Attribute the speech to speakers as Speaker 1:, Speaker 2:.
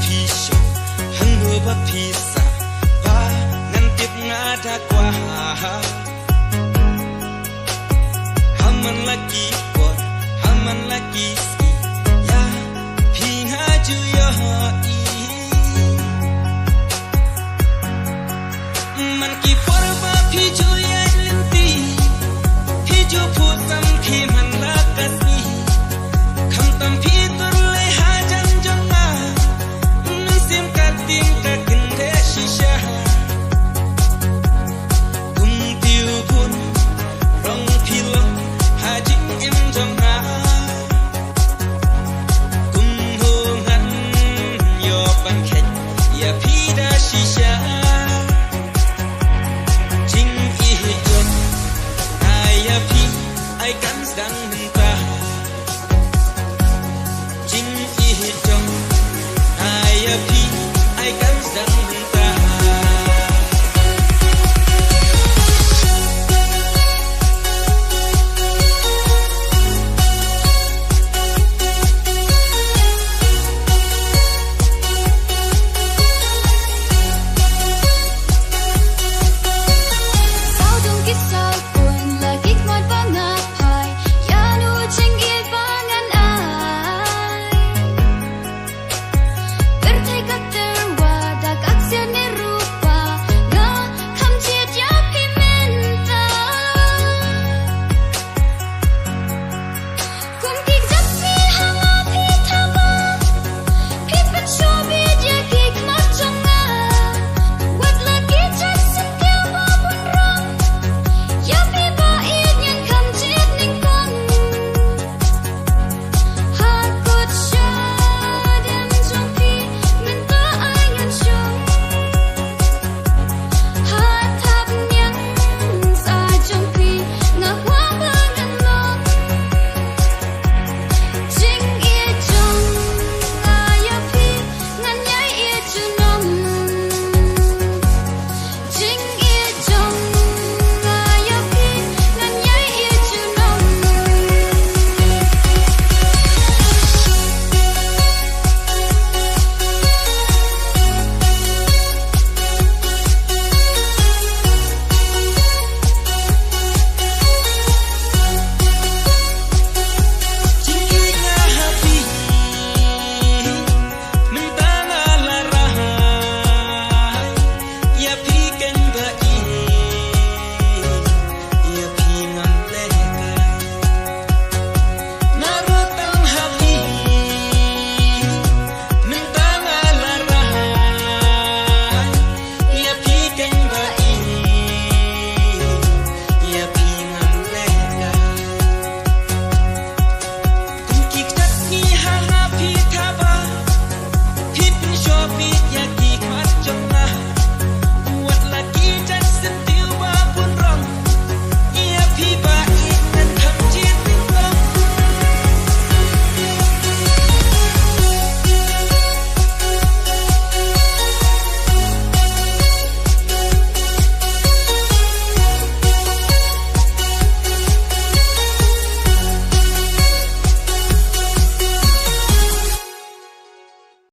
Speaker 1: pisau hang berpisah pa nanti ngada kuah haman lagi por haman lagi si ya pihaju ya man ki por ba piju ya linti piju putam ki man la kasi kham tam phi tur le ha jan jonna nusim ka tim ka kinde shisha kum tiu bun rong philo ha jing im jonna kum ho ngan yo ban khet ya phi da shisha I can stand in the Jing I can stand